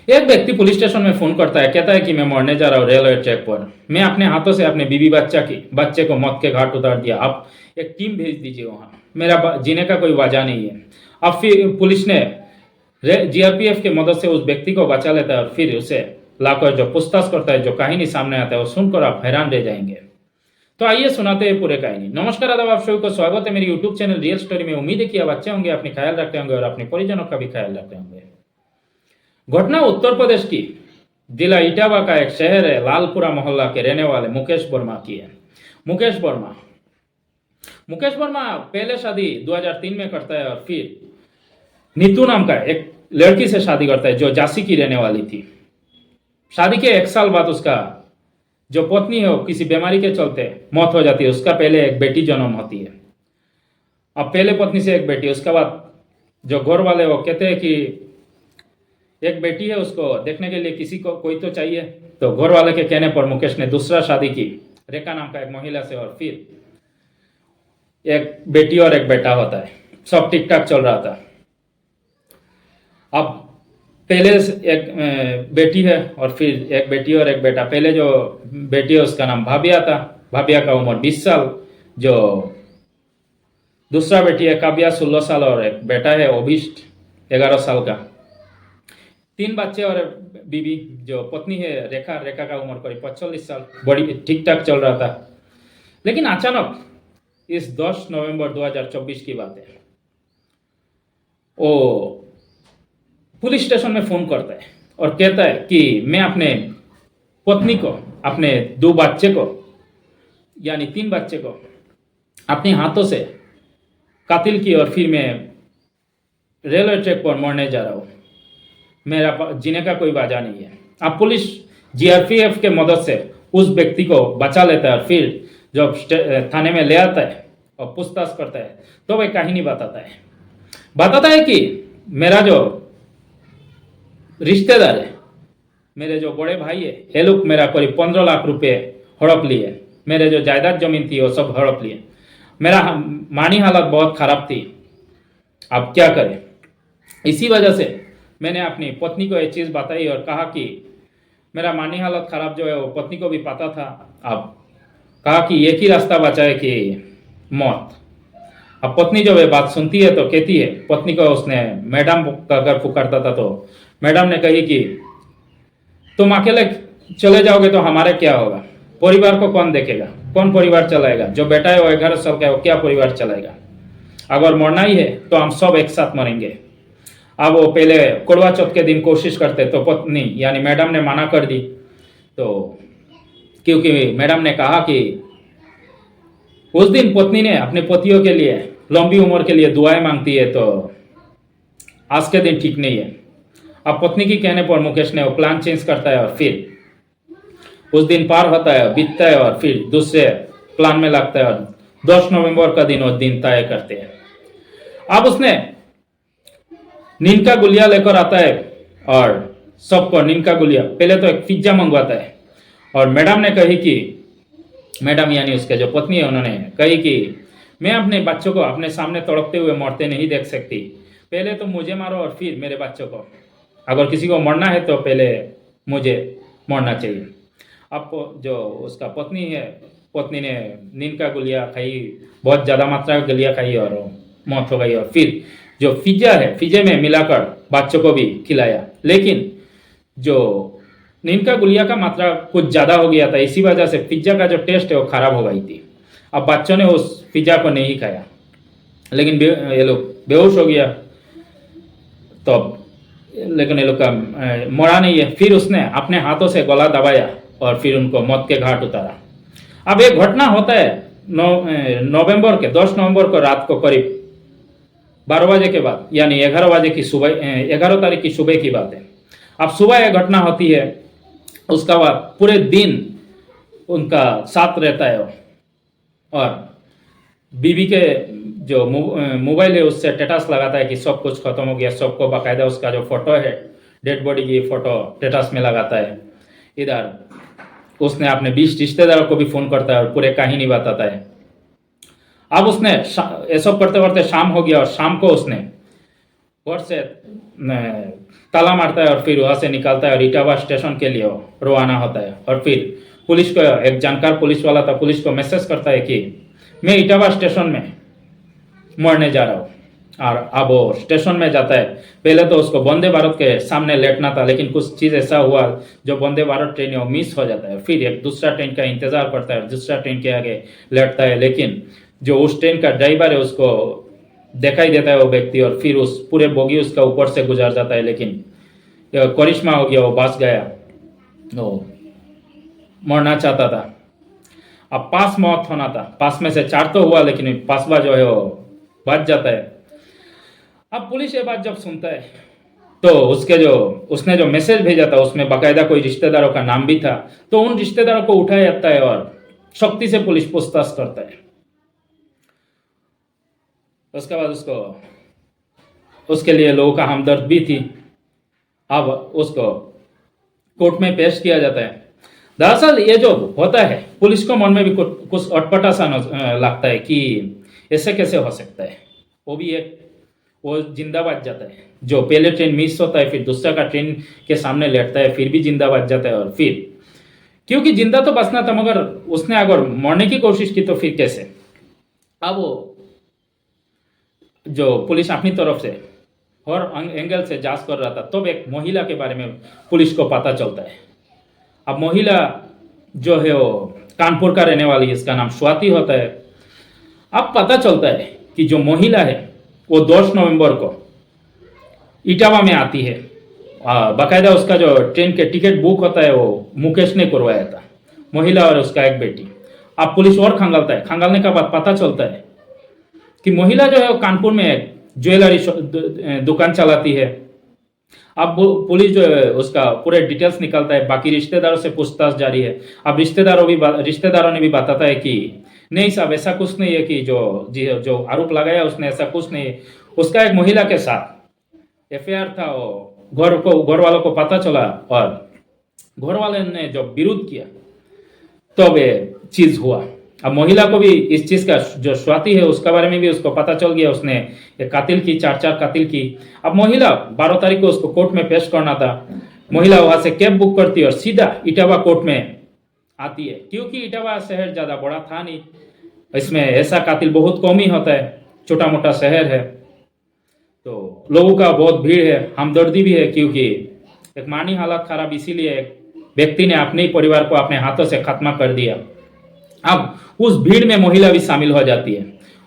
एक व्यक्ति police station में फोन करता है, कहता है कि मैं मरने जा रहा हूँ रेलवे ट्रैक पर। मैं अपने हाथों से अपने बीवी बच्चे को मौत के घाट उतार दिया। आप एक टीम भेज दीजिए वहां, मेरा जीने का कोई वजह नहीं है। अब फिर पुलिस ने जीआरपीएफ की मदद से उस व्यक्ति को बचा लेता है और फिर उसे लाकर जो पूछताछ करता है, जो कहानी सामने आता है वो सुनकर आप हैरान रह जाएंगे। तो आइए सुनाते हैं पूरे कहानी। नमस्कार, आदाब, आप सभी को स्वागत है मेरी यूट्यूब चैनल रियल स्टोरी में। उम्मीद है कि आप अच्छे होंगे, अपने ख्याल रखते होंगे और अपने परिजनों का भी ख्याल रखते होंगे। घटना उत्तर प्रदेश की जिला इटावा का एक शहर है लालपुरा मोहल्ला के रहने वाले मुकेश वर्मा की है। मुकेश वर्मा पहले शादी 2003 में करता है और फिर नीतू नाम का एक लड़की से शादी करता है जो झांसी की रहने वाली थी। शादी के 1 साल बाद उसका जो पत्नी है वो किसी बीमारी के चलते मौत हो जाती है। उसका पहले एक बेटी जन्म होती है। अब पहले पत्नी से एक बेटी, उसके बाद जो घर वाले वो कहते हैं कि एक बेटी है, उसको देखने के लिए किसी को कोई तो चाहिए। तो घर वाले के कहने पर मुकेश ने दूसरा शादी की रेखा नाम का एक महिला से और फिर एक बेटी और एक बेटा होता है। सब ठीक ठाक चल रहा था। अब पहले एक बेटी है और फिर एक बेटी और एक बेटा। पहले जो बेटी है उसका नाम भाबिया था। भाबिया का उम्र 20 साल। जो दूसरा बेटी है काव्या 16 साल और एक बेटा है अभिष्ट 11 साल का। 3 बच्चे और बीबी। जो पत्नी है रेखा का उम्र करीब 45 साल। बड़ी ठीक ठाक चल रहा था। लेकिन अचानक इस 10 नवंबर 2024 की बात है, वो पुलिस स्टेशन में फोन करता है और कहता है कि मैं अपने पत्नी को, अपने 2 बच्चे को, यानी 3 बच्चे को अपने हाथों से कातिल की और फिर मैं रेलवे ट्रैक पर मरने जा रहा हूँ। मेरा जीने का कोई वजह नहीं है। अब पुलिस जीआरपीएफ के मदद से उस व्यक्ति को बचा लेता है और फिर जब थाने में ले आता है और पूछताछ करता है तो वह कहानी बताता है कि मेरा जो रिश्तेदार है, मेरे जो बड़े भाई है, ये लोग मेरा करीब 15 लाख रुपए हड़प लिए। मेरे जो जायदाद जमीन थी वो सब हड़प लिए। मेरा मानी हालत बहुत खराब थी। अब क्या करें? इसी वजह से मैंने अपनी पत्नी को ये चीज़ बताई और कहा कि मेरा मानी हालत खराब जो है वो पत्नी को भी पता था। अब कहा कि एक ही रास्ता बचा है कि मौत। अब पत्नी जब ये बात सुनती है तो कहती है, पत्नी को उसने मैडम का घर पुकारता था तो मैडम ने कही कि तुम अकेले चले जाओगे तो हमारे क्या होगा? परिवार को कौन देखेगा? कौन परिवार चलाएगा? जो बेटा है वो 11 साल का है, वो क्या परिवार चलाएगा? अगर मरना ही है तो हम सब एक साथ मरेंगे। अब वो पहले करवा चौथ के दिन कोशिश करते तो पत्नी यानी मैडम ने मना कर दी। तो क्योंकि मैडम ने कहा कि उस दिन पत्नी ने अपने पतियों के लिए लंबी उम्र के लिए दुआएं मांगती है, तो आज के दिन ठीक नहीं है। अब पत्नी की कहने पर मुकेश ने वो प्लान चेंज करता है और फिर उस दिन पार होता है, बीतता है और फिर दूसरे प्लान में लगता है और 10 नवंबर का दिन वो दिन तय करते हैं। अब उसने नींद का गुलिया लेकर आता है और सबको नींद का गुलिया, पहले तो एक पिज्जा मंगवाता है और मैडम ने कही कि, मैडम यानी उसके जो पत्नी है, उन्होंने कही कि मैं अपने बच्चों को अपने सामने तड़पते हुए मरते नहीं देख सकती। पहले तो मुझे मारो और फिर मेरे बच्चों को। अगर किसी को मरना है तो पहले मुझे मरना चाहिए। अब जो उसका पत्नी है, पत्नी ने नींद का गुलिया खाई, बहुत ज़्यादा मात्रा का गुलिया खाई और मौत हो गई। और फिर जो पिज्जा है, पिज्जे में मिलाकर बच्चों को भी खिलाया। लेकिन जो नींद का गुलिया का मात्रा कुछ ज़्यादा हो गया था, इसी वजह से पिज्जा का जो टेस्ट है वो खराब हो गई थी। अब बच्चों ने उस पिज्जा को नहीं खाया, लेकिन ये लोग बेहोश हो गया। तो लेकिन ये लोग का मरा नहीं है। फिर उसने अपने हाथों से गला दबाया और फिर उनको मौत के घाट उतारा। अब एक घटना होता है 10 नवंबर को रात को करीब 12 बजे के बाद, यानी 11 बजे की सुबह, 11 तारीख की सुबह की बात है। अब सुबह यह घटना होती है, उसका बाद पूरे दिन उनका साथ रहता है और बीबी के जो मोबाइल है उससे स्टेटस लगाता है कि सब कुछ खत्म हो गया। सबको बाकायदा उसका जो फोटो है, डेड बॉडी की फोटो स्टेटस में लगाता है। इधर उसने अपने 20 रिश्तेदारों को भी फोन करता है और पूरे कहानी बताता है। अब उसने ये सब करते करते शाम हो गया और शाम को उसने घर से ताला मारता है और फिर वहाँ से निकालता है और इटावा स्टेशन के लिए रवाना होता है। और फिर पुलिस को, एक जानकार पुलिस वाला था, पुलिस को मैसेज करता है कि मैं इटावा स्टेशन में मरने जा रहा हूँ। और अब वो स्टेशन में जाता है। पहले तो उसको वंदे भारत के सामने लेटना था, लेकिन कुछ चीज़ ऐसा हुआ जो वंदे भारत ट्रेन है वो मिस हो जाता है। फिर एक दूसरा ट्रेन का इंतजार करता है, दूसरा ट्रेन के आगे लेटता है, लेकिन जो उस ट्रेन का ड्राइवर है उसको दिखाई देता है वो व्यक्ति, और फिर उस पूरे बोगी उसका ऊपर से गुजर जाता है। लेकिन करिश्मा हो गया, वो बच गया, वो मरना चाहता था। अब पास मौत होना था, पास में से 4 तो हुआ, लेकिन पासवा जो है वो बच जाता है। अब पुलिस ये बात जब सुनता है तो उसने जो मैसेज भेजा था उसमें बाकायदा कोई रिश्तेदारों का नाम भी था, तो उन रिश्तेदारों को उठाया जाता है और सख्ती से पुलिस पूछताछ करता है। उसके बाद उसके लिए लोगों का हमदर्द भी थी। अब उसको कोर्ट में पेश किया जाता है। दरअसल ये जो होता है, पुलिस को मन में भी कुछ अटपटा सा लगता है कि ऐसे कैसे हो सकता है। वो जिंदा बच जाता है। जो पहले ट्रेन मिस होता है, फिर दूसरा का ट्रेन के सामने लेटता है, फिर भी जिंदा बच जाता है। और फिर क्योंकि जिंदा तो बचना था, मगर उसने अगर मरने की कोशिश की तो फिर कैसे। अब वो जो पुलिस अपनी तरफ से हर एंगल से जांच कर रहा था, तब एक महिला के बारे में पुलिस को पता चलता है। अब महिला जो है वो कानपुर का रहने वाली है, इसका नाम स्वाति होता है। अब पता चलता है कि जो महिला है वो 10 नवंबर को इटावा में आती है। बाकायदा उसका जो ट्रेन के टिकट बुक होता है वो मुकेश ने करवाया था, महिला और उसका एक बेटी। अब पुलिस और खंगालता है, खंगालने के बाद पता चलता है कि महिला जो है वो कानपुर में एक ज्वेलरी दुकान चलाती है। अब पुलिस जो है उसका पूरे डिटेल्स निकालता है, बाकी रिश्तेदारों से पूछताछ जारी है। अब रिश्तेदारों ने भी बताता है कि नहीं साहब, ऐसा कुछ नहीं है कि जो आरोप लगाया उसने, ऐसा कुछ नहीं है। उसका एक महिला के साथ एफआईआर था, वो घर वालों को पता चला और घर वाले ने जब विरोध किया तब ये चीज हुआ। अब महिला को भी इस चीज का, जो स्वाति है उसका बारे में भी उसको पता चल गया। उसने एक कातिल की, 4 कातिल की। अब महिला 12 तारीख को उसको कोर्ट में पेश करना था। महिला वहां से कैब बुक करती है और सीधा इटावा कोर्ट में आती है, क्योंकि इटावा शहर ज्यादा बड़ा था नहीं, इसमें ऐसा कातिल बहुत कम ही होता है, छोटा मोटा शहर है, तो लोगों का बहुत भीड़ है, हमदर्दी भी है, क्योंकि एक मानी हालत खराब, इसीलिए एक व्यक्ति ने अपने ही परिवार को अपने हाथों से खत्म कर दिया। अब उस भीड़ में महिला भी शामिल हो जाती है,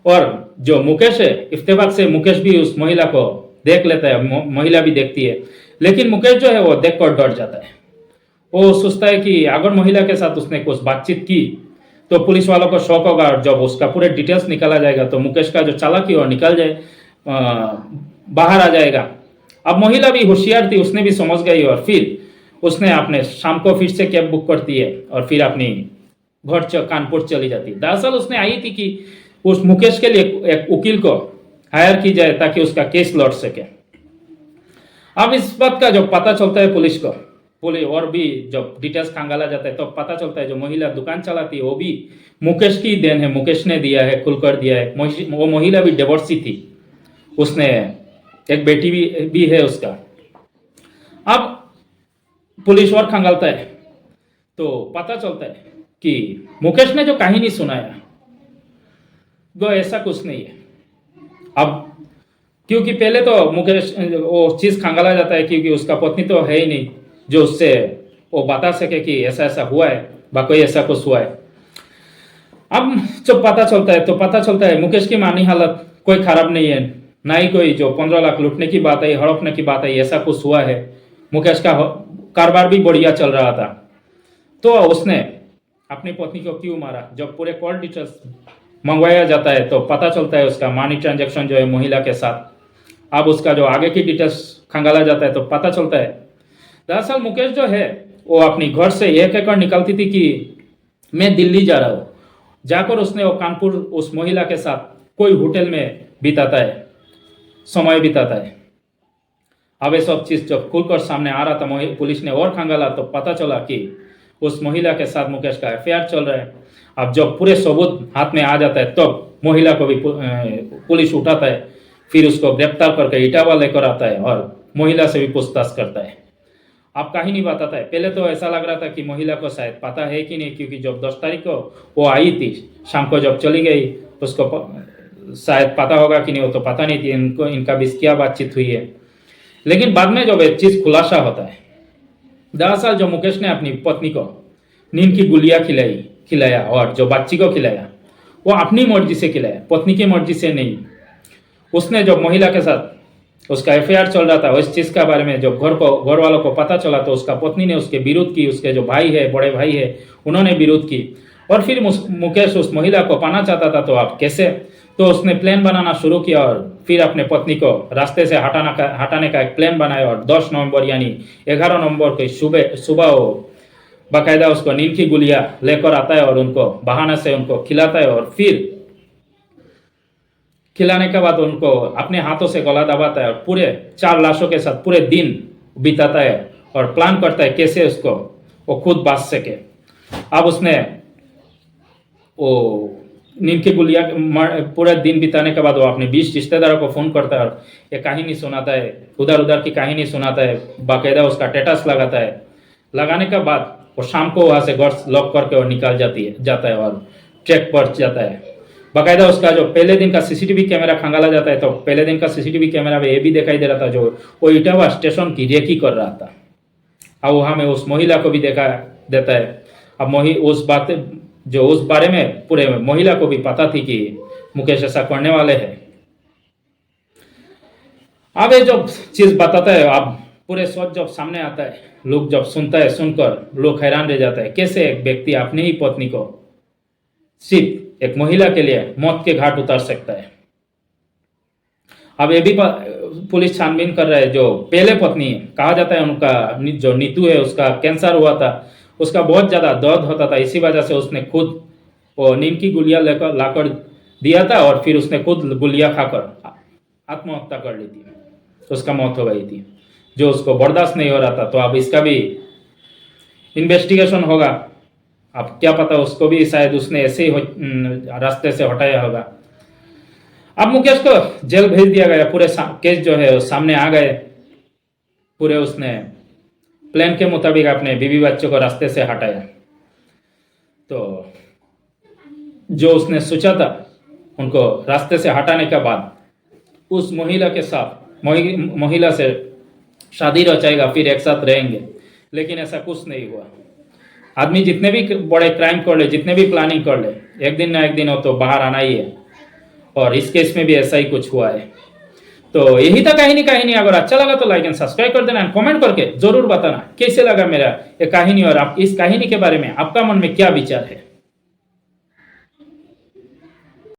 और जो मुकेश है, इफ्तेफाक से मुकेश भी उस महिला को देख लेता है, महिला भी देखती है, लेकिन मुकेश जो है वो देखकर डर जाता है। वो सोचता है कि अगर महिला के साथ उसने कुछ बातचीत की तो पुलिस वालों को शौक होगा, और जब उसका पूरे डिटेल्स निकाला जाएगा तो मुकेश का जो चालाकी और निकल जाए, बाहर आ जाएगा। अब महिला भी होशियार थी, उसने भी समझ गई, और फिर उसने अपने शाम को फिर से कैब बुक करती है और फिर अपनी घर कानपुर चली जाती है। दरअसल उसने आई थी कि उस मुकेश के लिए एक वकील को हायर की जाए ताकि उसका केस लड़ सके। अब इस बात का जब पता चलता है पुलिस को, पुलिस और भी जब डिटेल्स खंगाला जाता है तो पता चलता है जो महिला दुकान चलाती है वो भी मुकेश की देन है, मुकेश ने दिया है, खुलकर दिया है। वो महिला भी डिवोर्सी थी, उसने एक बेटी भी है उसका। अब पुलिस और खंगालता है तो पता चलता है कि मुकेश ने जो कहानी सुनाया वो ऐसा कुछ नहीं है। अब क्योंकि पहले तो मुकेश वो चीज खंगाला जाता है, क्योंकि उसका पत्नी तो है ही नहीं जो उससे वो बता सके कि ऐसा ऐसा हुआ है, बाकी ऐसा कुछ हुआ है। अब जब पता चलता है तो पता चलता है मुकेश की मानी हालत कोई खराब नहीं है, ना ही कोई जो 15 लाख लूटने की बात आई, हड़पने की बात आई, ऐसा कुछ हुआ है। मुकेश का कारोबार भी बढ़िया चल रहा था। तो उसने अपनी पत्नी को क्यों मारा, जब पूरे कॉल डिटेल्स मंगवाया जाता है तो पता चलता है उसका मनी ट्रांजैक्शन जो है महिला के साथ। अब उसका जो आगे की डिटेल्स खंगाला जाता है तो पता चलता है दरअसल मुकेश जो है वो अपनी घर से 1 एकड़ निकलती थी कि मैं दिल्ली जा रहा हूँ, जाकर उसने वो कानपुर उस महिला के साथ कोई होटल में बिताता है, समय बिताता है। अब ये सब चीज जब खुलकर सामने आ रहा था, पुलिस ने और खंगाला तो पता चला कि उस महिला के साथ मुकेश का एफआईआर चल रहा है। अब जब पूरे सबूत हाथ में आ जाता है तब महिला को भी पुलिस उठाता है, फिर उसको गिरफ्तार करके इटावा लेकर आता है और महिला से भी पूछताछ करता है। आप कहानी बताता है। पहले तो ऐसा लग रहा था कि महिला को शायद पता है कि नहीं, क्योंकि जब 10 तारीख को वो आई थी, शाम को जब चली गई, उसको शायद पता होगा कि नहीं, वो तो पता नहीं थी इनको, इनका बीच क्या बातचीत हुई है। लेकिन बाद में जब एक चीज़ खुलासा होता है, दरअसल जो मुकेश ने अपनी पत्नी को नींद की गुलिया खिलाया और जो बच्ची को खिलाया, वो अपनी मर्जी से खिलाया, पत्नी की मर्जी से नहीं। उसने जो महिला के साथ उसका अफेयर चल रहा था, उस चीज़ के बारे में जब घर वालों को पता चला तो उसका पत्नी ने उसके विरोध की, उसके जो भाई है, बड़े भाई है, उन्होंने विरोध की। और फिर मुकेश उस महिला को पाना चाहता था, तो आप कैसे, तो उसने प्लान बनाना शुरू किया और फिर अपने पत्नी को रास्ते से हटाने का एक प्लान बनाया। और 10 नवंबर यानी 11 नवंबर की सुबह वो बाकायदा उसको नींद की गुलिया लेकर आता है और उनको बहाने से उनको खिलाता है। और फिर खिलाने के बाद उनको अपने हाथों से गला दबाता है और पूरे 4 लाशों के साथ पूरे दिन बिताता है और प्लान करता है कैसे उसको वो खुद बच सके। अब उसने वो नींद की गुलिया पूरे दिन बिताने के बाद वो अपने 20 रिश्तेदारों को फ़ोन करता है और ये कहानी सुनाता है, उधर की कहानी सुनाता है, बाकायदा उसका स्टेटस लगाता है। लगाने के बाद वो शाम को वहाँ से घर लॉक करके और निकाल जाता है और ट्रैक पर जाता है। बाकायदा उसका जो पहले दिन का सीसीटीवी कैमरा खंगाला जाता है, तो पहले दिन का सीसीटीवी कैमरा में ये भी दिखाई दे रहा था, जो वो इटावा स्टेशन की रेकी कर रहा था। अब वहाँ में उस महिला को भी देखा देता है। अब उस बारे में पूरे महिला को भी पता थी कि मुकेश ऐसा करने वाले हैं। अब ये जो चीज़ बताता है, अब पूरे सच जब सामने आता है, लोग जब सुनकर लोग हैरान रह जाता है, कैसे एक व्यक्ति अपनी ही पत्नी को सिर्फ एक महिला के लिए मौत के घाट उतार सकता है। अब ये भी पुलिस छानबीन कर रहा है। जो पहले पत्नी कहा जाता है, उनका जो नीतू है, उसका कैंसर हुआ था, उसका बहुत ज़्यादा दर्द होता था, इसी वजह से उसने खुद वो नींद की गुलिया लाकर दिया था और फिर उसने खुद गुलिया खाकर आत्महत्या कर ली थी, उसका मौत हो गई थी, जो उसको बर्दाश्त नहीं हो रहा था। तो अब इसका भी इन्वेस्टिगेशन होगा। अब क्या पता, उसको भी शायद उसने ऐसे ही रास्ते से हटाया होगा। अब मुकेश को जेल भेज दिया गया। पूरे केस जो है सामने आ गए पूरे। उसने प्लान के मुताबिक अपने बीवी बच्चों को रास्ते से हटाया। तो जो उसने सोचा था उनको रास्ते से हटाने के बाद उस महिला के साथ महिला से शादी रचाएगा, फिर एक साथ रहेंगे। लेकिन ऐसा कुछ नहीं हुआ। आदमी जितने भी बड़े क्राइम कर ले, जितने भी प्लानिंग कर ले, एक दिन ना एक दिन वो तो बाहर आना ही है। और इस केस में भी ऐसा ही कुछ हुआ है। तो यही था कहानी। अगर अच्छा लगा तो लाइक एंड सब्सक्राइब कर देना, कमेंट करके जरूर बताना कैसे लगा मेरा ये कहानी और आप इस कहानी के बारे में आपका मन में क्या विचार है।